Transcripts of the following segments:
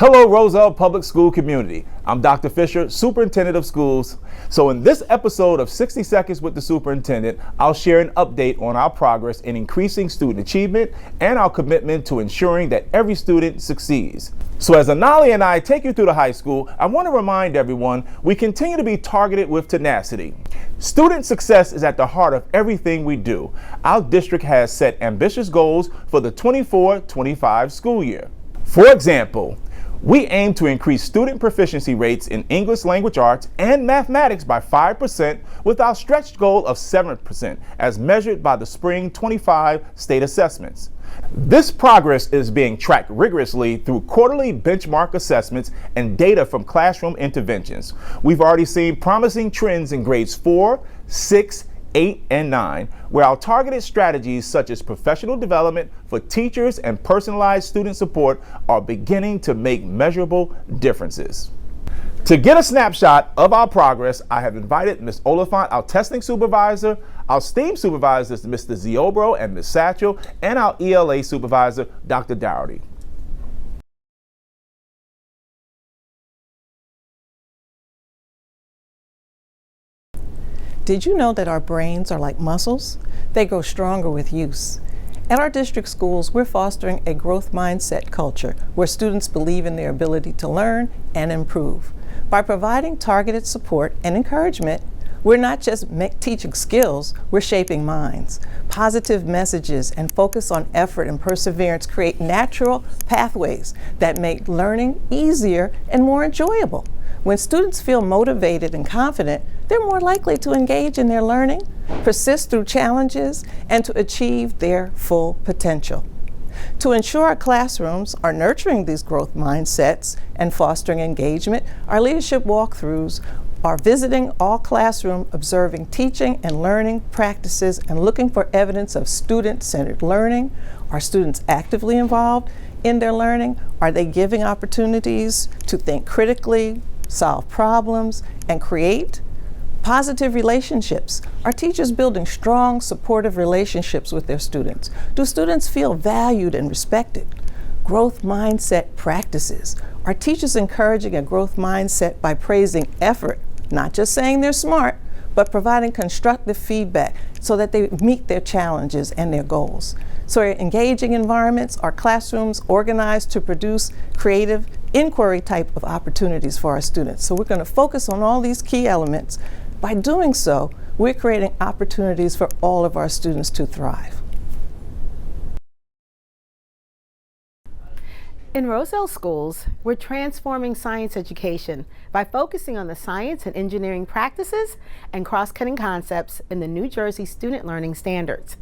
Hello, Roselle Public School community. I'm Dr. Fisher, Superintendent of Schools. So in this episode of 60 Seconds with the Superintendent, I'll share an update on our progress in increasing student achievement and our commitment to ensuring that every student succeeds. So as Anali and I take you through the high school, I want to remind everyone we continue to be targeted with tenacity. Student success is at the heart of everything we do. Our district has set ambitious goals for the 24-25 school year. For example, we aim to increase student proficiency rates in English language arts and mathematics by 5% with our stretch goal of 7% as measured by the spring 25 state assessments. This progress is being tracked rigorously through quarterly benchmark assessments and data from classroom interventions. We've already seen promising trends in grades 4, 6, 8, and 9, where our targeted strategies such as professional development for teachers and personalized student support are beginning to make measurable differences. To get a snapshot of our progress, I have invited Ms. Oliphant, our testing supervisor, our STEAM supervisors, Mr. Ziobro and Ms. Satchel, and our ELA supervisor, Dr. Dougherty. Did you know that our brains are like muscles? They grow stronger with use. At our district schools, we're fostering a growth mindset culture where students believe in their ability to learn and improve. By providing targeted support and encouragement, we're not just teaching skills, we're shaping minds. Positive messages and focus on effort and perseverance create natural pathways that make learning easier and more enjoyable. When students feel motivated and confident, they're more likely to engage in their learning, persist through challenges, and to achieve their full potential. To ensure our classrooms are nurturing these growth mindsets and fostering engagement, our leadership walkthroughs are visiting all classroom, observing teaching and learning practices, and looking for evidence of student-centered learning. Are students actively involved in their learning? Are they giving opportunities to think critically, solve problems, and create positive relationships? Are teachers building strong, supportive relationships with their students? Do students feel valued and respected? Growth mindset practices. Are teachers encouraging a growth mindset by praising effort, not just saying they're smart, but providing constructive feedback so that they meet their challenges and their goals? So are engaging environments, are classrooms organized to produce creative inquiry type of opportunities for our students? So we're going to focus on all these key elements. By doing so, we're creating opportunities for all of our students to thrive. In Roselle schools, we're transforming science education by focusing on the science and engineering practices and cross-cutting concepts in the New Jersey Student Learning Standards.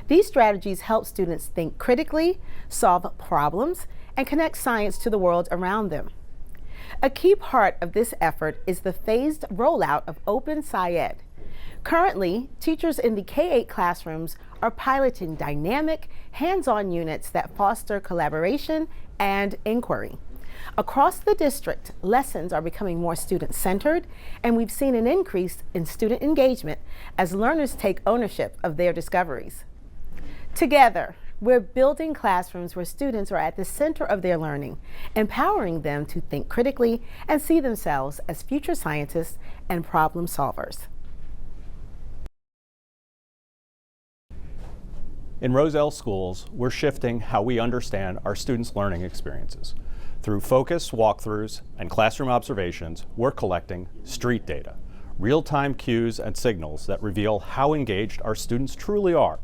These strategies help students think critically, solve problems, and connect science to the world around them. A key part of this effort is the phased rollout of Open SciEd. Currently, teachers in the K-8 classrooms are piloting dynamic, hands-on units that foster collaboration and inquiry. Across the district, lessons are becoming more student-centered, and we've seen an increase in student engagement as learners take ownership of their discoveries. Together, we're building classrooms where students are at the center of their learning, empowering them to think critically and see themselves as future scientists and problem solvers. In Roselle schools, we're shifting how we understand our students' learning experiences. Through focused walkthroughs and classroom observations, we're collecting street data, real-time cues and signals that reveal how engaged our students truly are.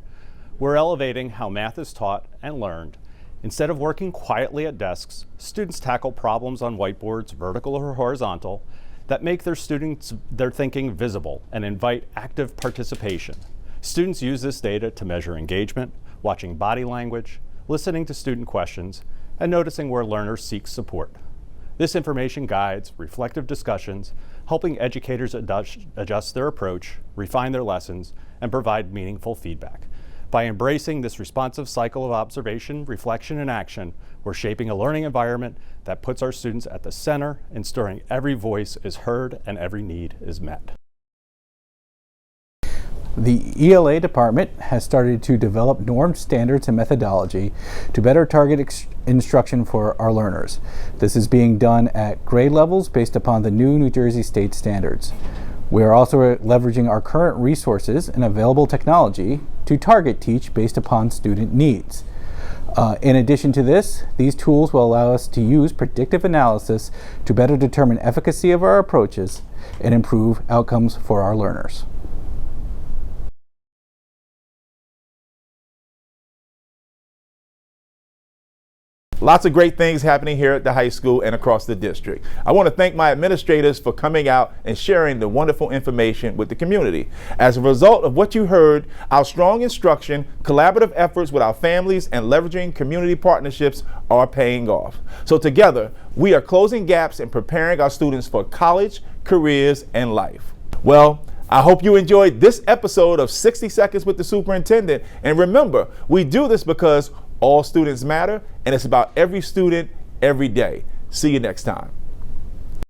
We're elevating how math is taught and learned. Instead of working quietly at desks, students tackle problems on whiteboards, vertical or horizontal, that make their thinking visible and invite active participation. Students use this data to measure engagement, watching body language, listening to student questions, and noticing where learners seek support. This information guides reflective discussions, helping educators adjust their approach, refine their lessons, and provide meaningful feedback. By embracing this responsive cycle of observation, reflection, and action, we're shaping a learning environment that puts our students at the center, ensuring every voice is heard and every need is met. The ELA department has started to develop norm standards and methodology to better target instruction for our learners. This is being done at grade levels based upon the new New Jersey state standards. We are also leveraging our current resources and available technology to target teach based upon student needs. In addition to this, these tools will allow us to use predictive analysis to better determine efficacy of our approaches and improve outcomes for our learners. Lots of great things happening here at the high school and across the district. I want to thank my administrators for coming out and sharing the wonderful information with the community. As a result of what you heard, our strong instruction, collaborative efforts with our families, and leveraging community partnerships are paying off. So together, we are closing gaps and preparing our students for college, careers, and life. Well, I hope you enjoyed this episode of 60 Seconds with the Superintendent. And remember, we do this because all students matter, and it's about every student, every day. See you next time.